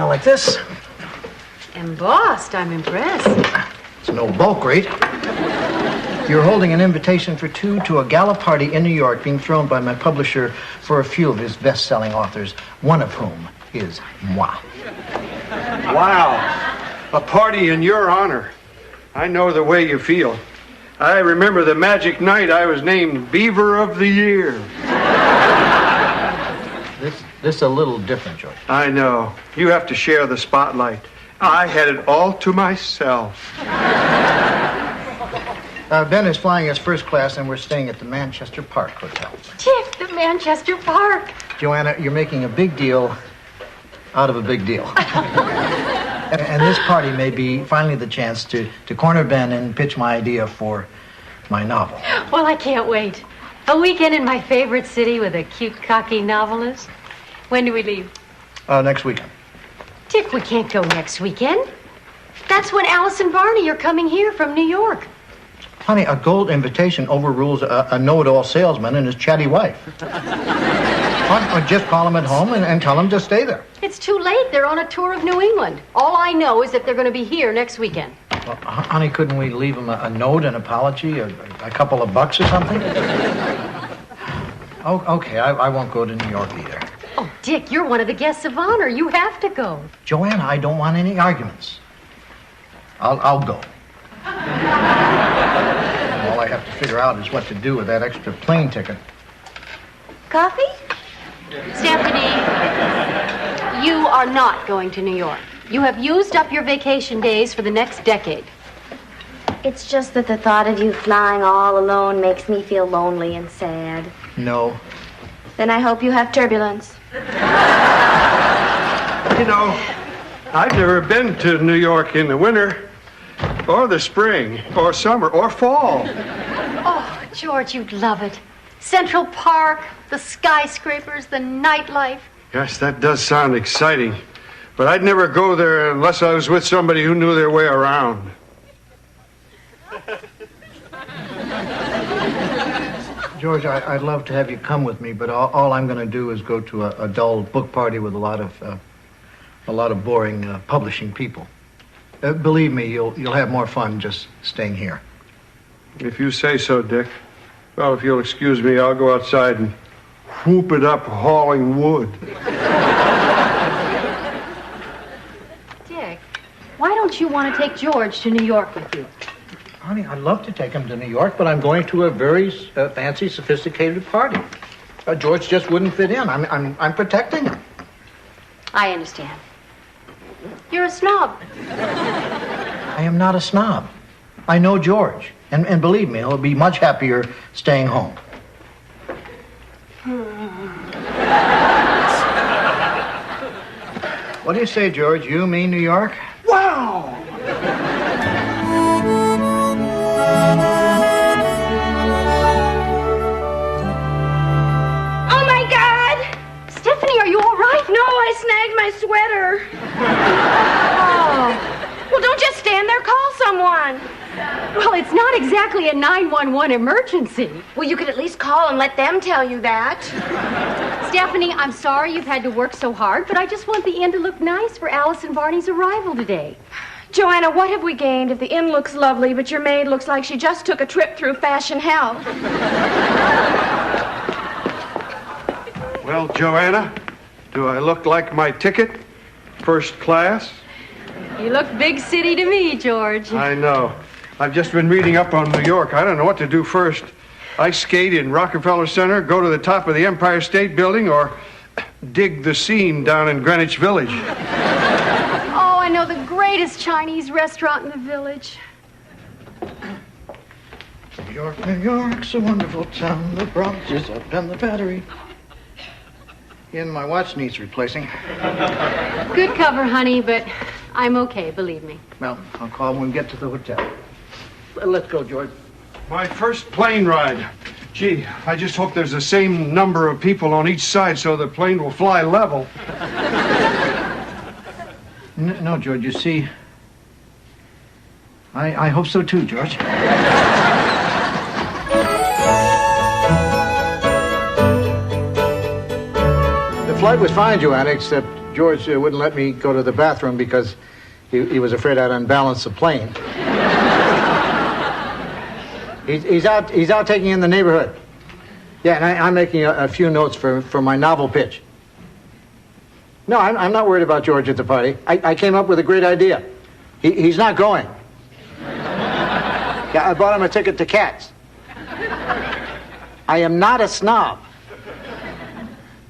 Now, like this. Embossed. I'm impressed. It's no bulk rate. You're holding an invitation for two to a gala party in New York being thrown by my publisher for a few of his best-selling authors, one of whom is moi. Wow. A party in your honor. I know the way you feel. I remember the magic night I was named Beaver of the Year. This a little different, George. I know. You have to share the spotlight. I had it all to myself. Ben is flying us first class, and we're staying at the Manchester Park Hotel. Dick, the Manchester Park. Joanna, you're making a big deal out of a big deal. And this party may be finally the chance to corner Ben and pitch my idea for my novel. Well, I can't wait. A weekend in my favorite city with a cute, cocky novelist. When do we leave? Next weekend. Dick, we can't go next weekend. That's when Alice and Barney are coming here from New York. Honey, a gold invitation overrules a know-it-all salesman and his chatty wife. Or just call him at home and tell him to stay there. It's too late. They're on a tour of New England. All I know is that they're going to be here next weekend. Well, honey, couldn't we leave him a note, an apology, a couple of bucks or something? Oh, okay, I won't go to New York either. Oh, Dick, you're one of the guests of honor. You have to go. Joanna, I don't want any arguments. I'll go. All I have to figure out is what to do with that extra plane ticket. Coffee? Stephanie, you are not going to New York. You have used up your vacation days for the next decade. It's just that the thought of you flying all alone makes me feel lonely and sad. No. Then I hope you have turbulence. You know, I've never been to New York in the winter, or the spring, or summer, or fall. Oh, George, you'd love it. Central Park, the skyscrapers, the nightlife. Yes, that does sound exciting. But I'd never go there unless I was with somebody who knew their way around. George, I'd love to have you come with me, but all I'm going to do is go to a dull book party with a lot of boring publishing people. Believe me, you'll have more fun just staying here. If you say so, Dick. Well, if you'll excuse me, I'll go outside and whoop it up hauling wood. Dick, why don't you want to take George to New York with you? Honey, I'd love to take him to New York, but I'm going to a very fancy, sophisticated party. George just wouldn't fit in. I'm protecting him. I understand. You're a snob. I am not a snob. I know George. And believe me, he'll be much happier staying home. What do you say, George? You, me, New York? Wow! Oh, my God! Stephanie, are you all right? No, I snagged my sweater. Oh. Well, don't just stand there. Call someone. Well, it's not exactly a 911 emergency. Well, you could at least call and let them tell you that. Stephanie, I'm sorry you've had to work so hard, but I just want the inn to look nice for Alice and Barney's arrival today. Joanna, what have we gained if the inn looks lovely, but your maid looks like she just took a trip through fashion hell? Well, Joanna, do I look like my ticket? First class? You look big city to me, George. I know. I've just been reading up on New York. I don't know what to do first. I skate in Rockefeller Center, go to the top of the Empire State Building, or dig the scene down in Greenwich Village. Oh, I know the greatest Chinese restaurant in the village. New York, New York's a wonderful town. The Bronx is up and the Battery. And my watch needs replacing. Good cover, honey, but I'm okay, believe me. Well, I'll call when we get to the hotel. Let's go, George. My first plane ride. Gee, I just hope there's the same number of people on each side so the plane will fly level. No, George, you see, I hope so too, George. The flight was fine, Joanna, except George wouldn't let me go to the bathroom because he was afraid I'd unbalance the plane. He's out taking in the neighborhood. Yeah, and I'm making a few notes for my novel pitch. No, I'm not worried about George at the party. I came up with a great idea. He's not going. Yeah, I bought him a ticket to Cats. I am not a snob.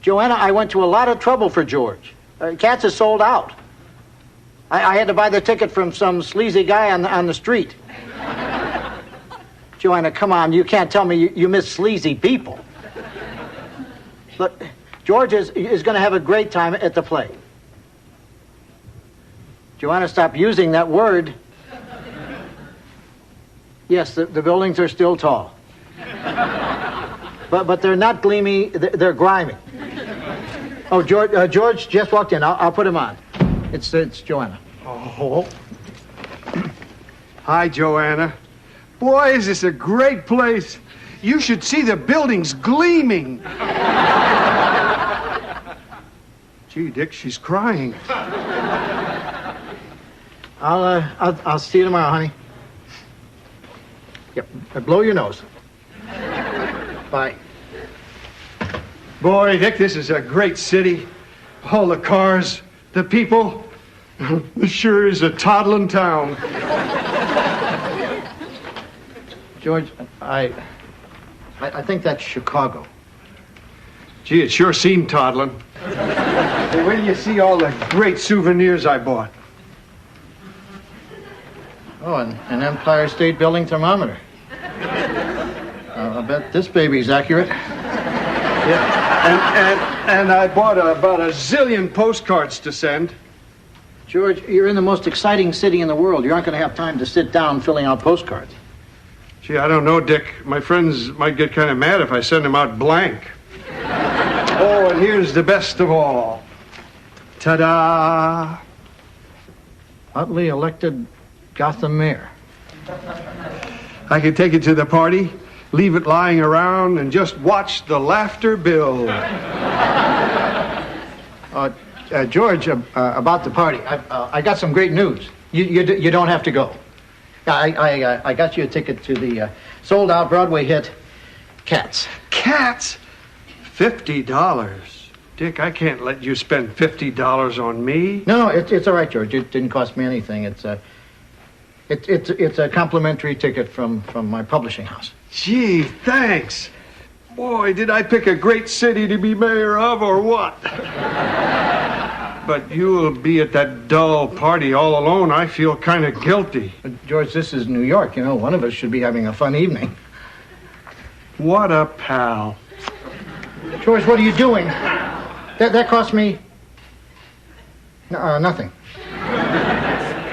Joanna, I went to a lot of trouble for George. Cats is sold out. I had to buy the ticket from some sleazy guy on the street. Joanna, come on, you can't tell me you miss sleazy people. Look, George is going to have a great time at the play. Joanna, stop using that word. Yes, the buildings are still tall. But they're not gleamy, they're grimy. Oh, George just walked in. I'll put him on. It's Joanna. Oh. Hi, Joanna. Boy, is this a great place. You should see the buildings gleaming. Gee, Dick, she's crying. I'll see you tomorrow, honey. Yep. Blow your nose. Bye. Boy, Dick, this is a great city. All the cars, the people. This sure is a toddling town. George, I think that's Chicago. Gee, it sure seemed toddling. Hey, wait till you see all the great souvenirs I bought. Oh, an Empire State Building thermometer. I bet this baby's accurate. Yeah, and I bought about a zillion postcards to send. George, you're in the most exciting city in the world. You aren't going to have time to sit down filling out postcards. Gee, I don't know, Dick. My friends might get kind of mad if I send them out blank. Oh, and here's the best of all. Ta-da! Utley elected Gotham mayor. I could take it to the party, leave it lying around, and just watch the laughter build. George, about the party, I got some great news. You don't have to go. I got you a ticket to the sold-out Broadway hit, Cats. Cats? $50. Dick, I can't let you spend $50 on me. No, it's all right, George. It didn't cost me anything. It's a complimentary ticket from my publishing house. Gee, thanks. Boy, did I pick a great city to be mayor of, or what? But you'll be at that dull party all alone. I feel kind of guilty. George, this is New York. You know, one of us should be having a fun evening. What a pal. George, what are you doing? That cost me nothing.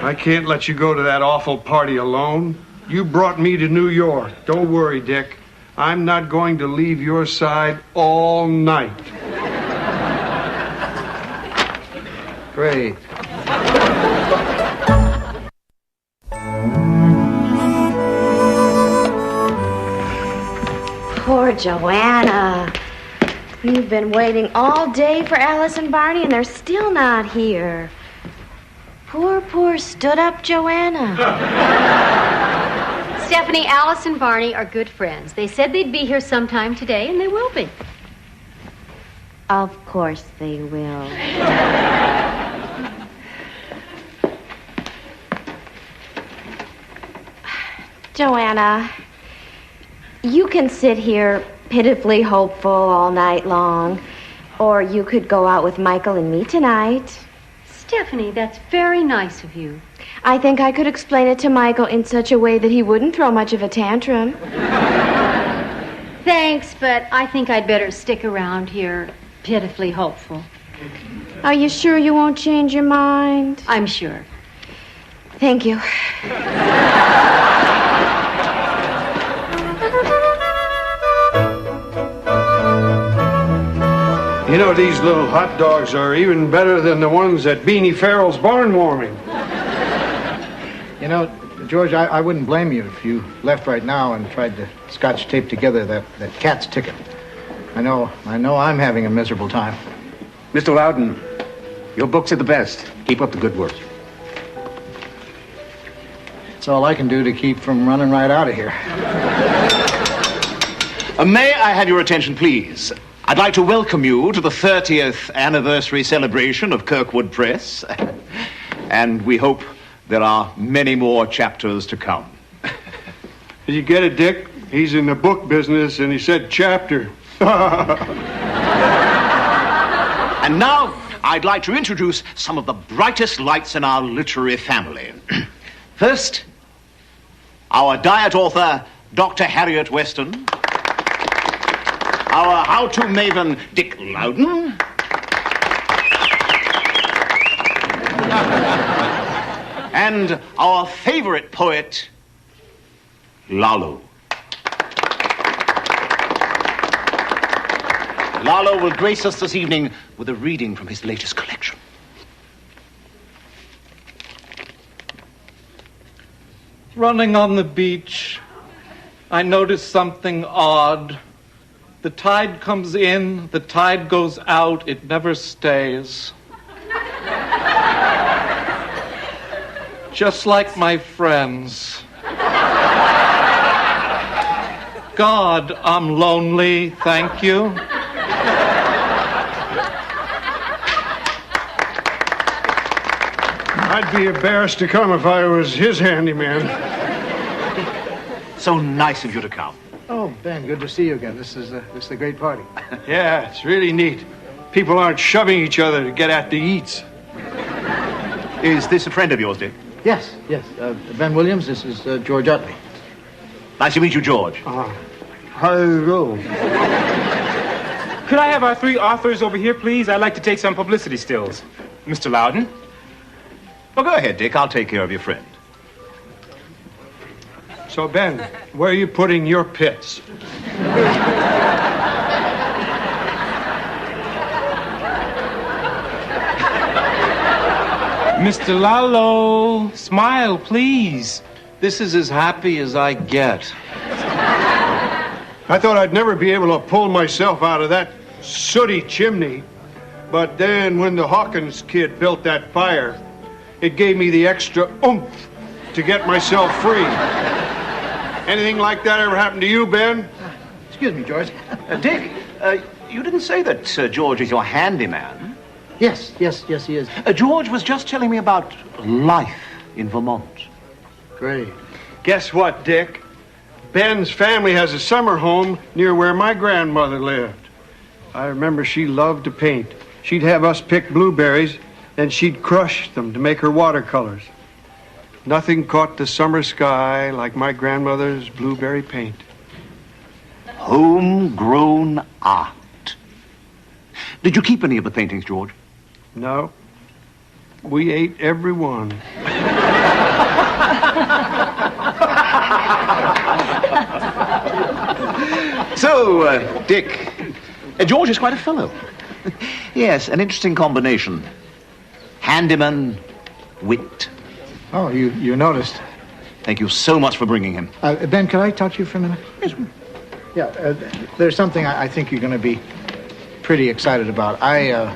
I can't let you go to that awful party alone. You brought me to New York. Don't worry, Dick. I'm not going to leave your side all night. Great. Poor Joanna. You've been waiting all day for Alice and Barney, and they're still not here. Poor stood-up Joanna. Stephanie, Alice and Barney are good friends. They said they'd be here sometime today, and they will be. Of course they will. Joanna, you can sit here pitifully hopeful all night long, or you could go out with Michael and me tonight. Stephanie, that's very nice of you. I think I could explain it to Michael in such a way that he wouldn't throw much of a tantrum. Thanks, but I think I'd better stick around here, pitifully hopeful. Are you sure you won't change your mind? I'm sure. Thank you. You know, these little hot dogs are even better than the ones at Beanie Farrell's barn warming. You know, George, I wouldn't blame you if you left right now and tried to scotch tape together that Cat's ticket. I know I'm having a miserable time. Mr. Loudon, Your books are the best. Keep up the good work. That's all I can do to keep from running right out of here. May I have your attention, please? I'd like to welcome you to the 30th anniversary celebration of Kirkwood Press. And we hope there are many more chapters to come. Did you get it, Dick? He's in the book business, and he said chapter. And now, I'd like to introduce some of the brightest lights in our literary family. First, our diet author, Dr. Harriet Weston. Our how-to maven, Dick Loudon. And our favorite poet, Lalo. Lalo will grace us this evening with a reading from his latest collection. Running on the beach, I noticed something odd. The tide comes in, the tide goes out, it never stays. Just like my friends. God, I'm lonely, thank you. I'd be embarrassed to come if I was his handyman. So nice of you to come. Oh, Ben, good to see you again. This is a great party. Yeah, it's really neat. People aren't shoving each other to get at the eats. Is this a friend of yours, Dick? Yes. Ben Williams, this is George Utley. Nice to meet you, George. Hello. Could I have our 3 authors over here, please? I'd like to take some publicity stills. Mr. Loudon? Well, go ahead, Dick. I'll take care of your friend. So, Ben, where are you putting your pits? Mr. Lalo, smile, please. This is as happy as I get. I thought I'd never be able to pull myself out of that sooty chimney. But then when the Hawkins kid built that fire, it gave me the extra oomph to get myself free. Anything like that ever happened to you, Ben? Excuse me, George. Dick, you didn't say that George is your handyman. Yes, he is. George was just telling me about life in Vermont. Great. Guess what, Dick? Ben's family has a summer home near where my grandmother lived. I remember she loved to paint. She'd have us pick blueberries, then she'd crush them to make her watercolors. Nothing caught the summer sky like my grandmother's blueberry paint. Homegrown art. Did you keep any of the paintings, George? No. We ate every one. So, Dick, George is quite a fellow. Yes, an interesting combination. Handyman, wit. Oh, you noticed. Thank you so much for bringing him. Ben, could I talk to you for a minute? Yes. Yeah, there's something I think you're going to be pretty excited about. I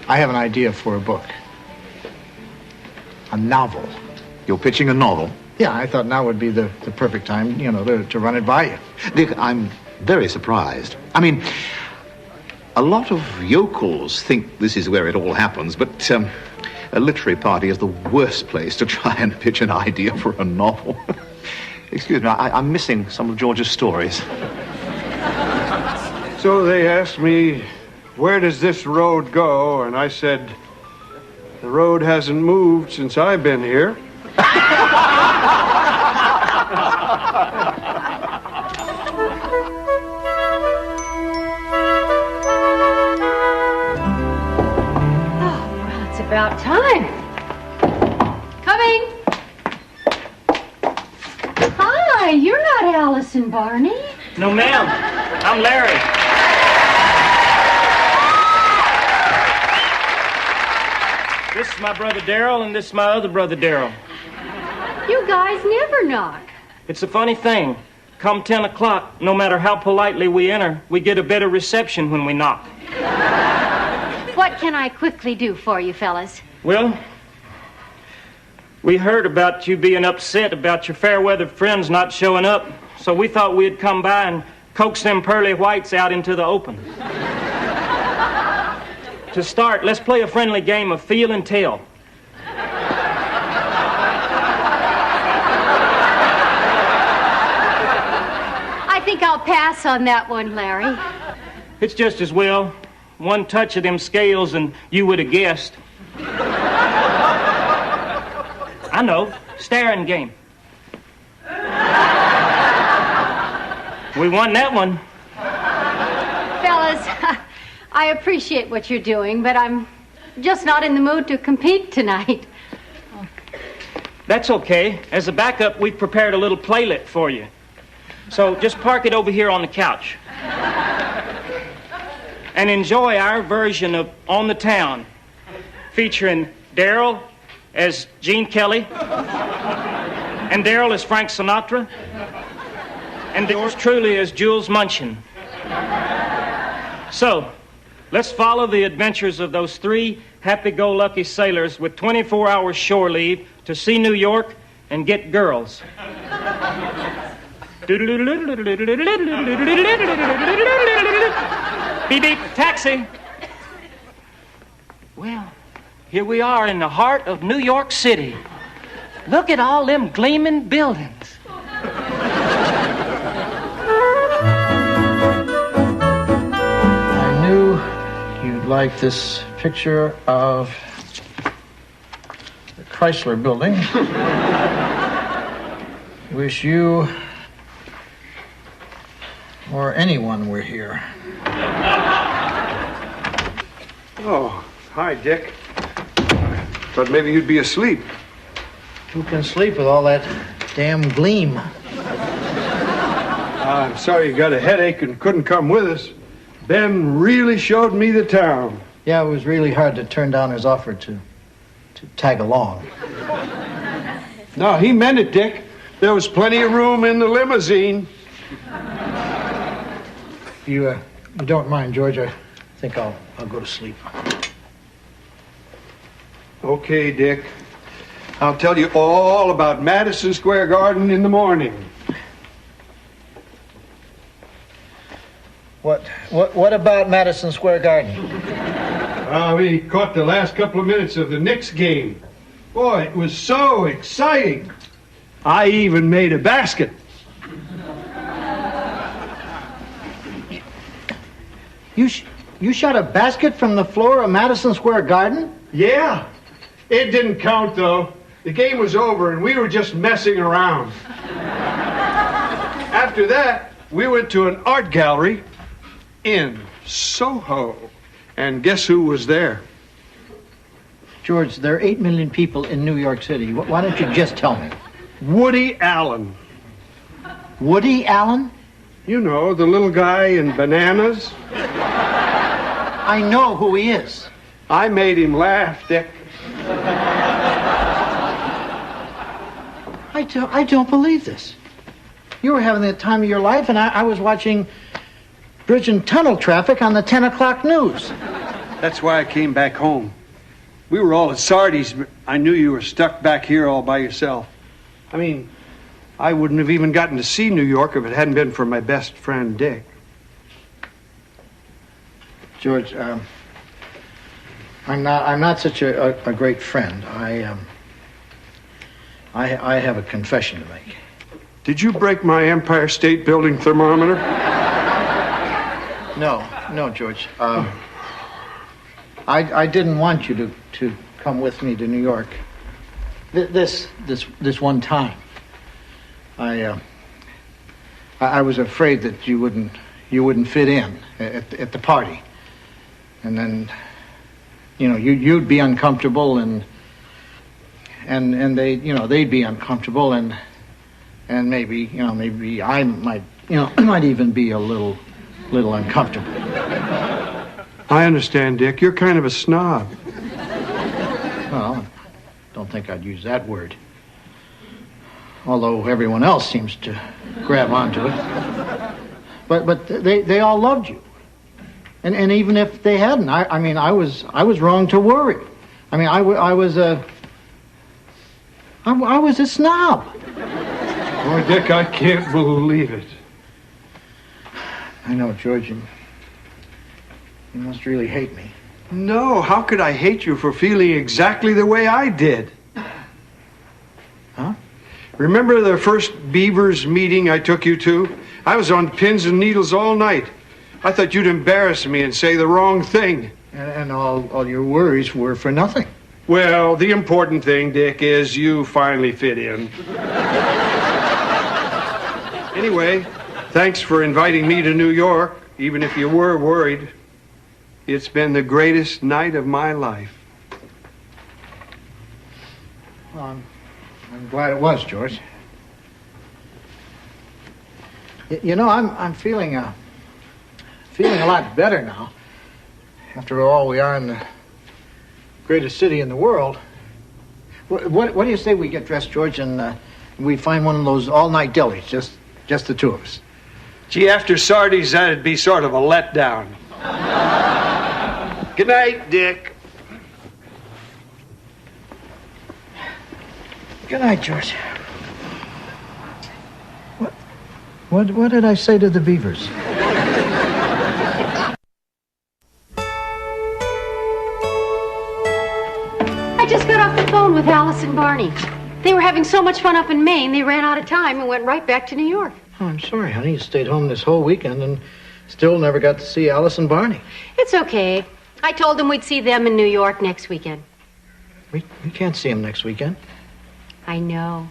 have an idea for a book. A novel. You're pitching a novel? Yeah, I thought now would be the perfect time, to run it by you. Dick, I'm very surprised. I mean, a lot of yokels think this is where it all happens, but a literary party is the worst place to try and pitch an idea for a novel. Excuse me, I'm missing some of George's stories. So they asked me, where does this road go? And I said, the road hasn't moved since I've been here. Well, it's about time. Coming. Hi, you're not Allison Barney. No, ma'am. I'm Larry. This is my brother Darrell, and this is my other brother Darrell. You guys never knock. It's a funny thing. Come 10 o'clock, no matter how politely we enter, we get a better reception when we knock. What What can I quickly do for you, fellas? Well, we heard about you being upset about your fair-weather friends not showing up, so we thought we'd come by and coax them pearly whites out into the open. To start, let's play a friendly game of feel and tell. I think I'll pass on that one, Larry. It's just as well. One touch of them scales and you would have guessed. I know, staring game. We won that one. Fellas, I appreciate what you're doing, but I'm just not in the mood to compete tonight. That's okay. As a backup, we've prepared a little playlet for you. So just park it over here on the couch. And enjoy our version of On the Town, featuring Daryl as Gene Kelly, and Daryl as Frank Sinatra, and yours truly as Jules Munchin. So, let's follow the adventures of those three happy-go-lucky sailors with 24 hours shore leave to see New York and get girls. Beep, beep, taxi. Well, here we are in the heart of New York City. Look at all them gleaming buildings. I knew you'd like this picture of the Chrysler Building. Wish you or anyone were here. Oh, hi, Dick. Thought maybe you'd be asleep. Who can sleep with all that damn gleam? I'm sorry you got a headache and couldn't come with us. Ben really showed me the town. Yeah, it was really hard to turn down his offer to tag along. No, he meant it, Dick. There was plenty of room in the limousine. If you don't mind, George, I think I'll go to sleep. Okay, Dick. I'll tell you all about Madison Square Garden in the morning. What about Madison Square Garden? We caught the last couple of minutes of the Knicks game. Boy, it was so exciting. I even made a basket. You shot a basket from the floor of Madison Square Garden? Yeah. It didn't count, though. The game was over, and we were just messing around. After that, we went to an art gallery in Soho. And guess who was there? George, there are 8 million people in New York City. Why don't you just tell me? Woody Allen. Woody Allen? You know, the little guy in Bananas. I know who he is. I made him laugh, Dick. I don't believe this. You were having the time of your life, and I was watching bridge and tunnel traffic on the 10 o'clock news. That's why I came back home. We were all at Sardi's, but I knew you were stuck back here all by yourself. I mean, I wouldn't have even gotten to see New York if it hadn't been for my best friend, Dick. George, I'm not such a great friend. I have a confession to make. Did you break my Empire State Building thermometer? No, George. I didn't want you to come with me to New York. This one time. I was afraid that you wouldn't fit in at the party, and then, you'd be uncomfortable, and they'd be uncomfortable, and maybe I might even be a little uncomfortable. I understand, Dick. You're kind of a snob. Well, I don't think I'd use that word. Although everyone else seems to grab onto it. But they all loved you. And even if they hadn't, I mean, I was wrong to worry. I mean, I was a snob. Oh, Dick, I can't believe it. I know, George, you must really hate me. No, how could I hate you for feeling exactly the way I did? Huh? Remember the first Beavers meeting I took you to? I was on pins and needles all night. I thought you'd embarrass me and say the wrong thing. And all your worries were for nothing. Well, the important thing, Dick, is you finally fit in. Anyway, thanks for inviting me to New York, even if you were worried. It's been the greatest night of my life. Well, I'm glad it was, George. You know, I'm feeling a lot better now. After all, we are in the greatest city in the world. What do you say we get dressed, George, and we find one of those all-night delis, just the two of us? Gee, after Sardi's, that'd be sort of a letdown. Good night, Dick. Good night, George. What did I say to the Beavers? I just got off the phone with Alice and Barney. They were having so much fun up in Maine, they ran out of time and went right back to New York. Oh, I'm sorry, honey. You stayed home this whole weekend and still never got to see Alice and Barney. It's okay. I told them we'd see them in New York next weekend. We can't see them next weekend. I know.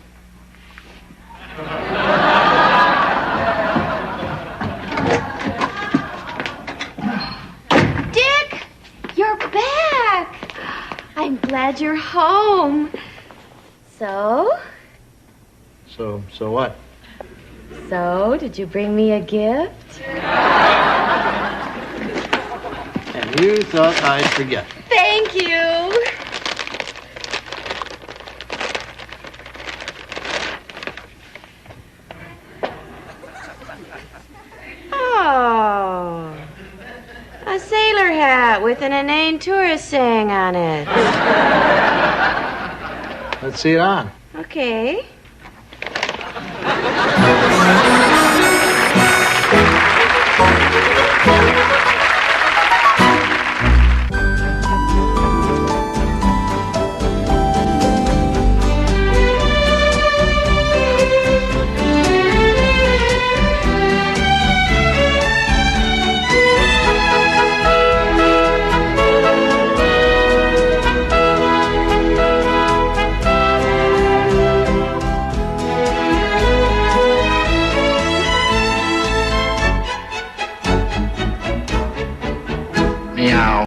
Dick, you're back. I'm glad you're home. So? So what? So, did you bring me a gift? And you thought I'd forget. Thank you. Oh, a sailor hat with an inane tourist saying on it. Let's see it on. Okay. Meow.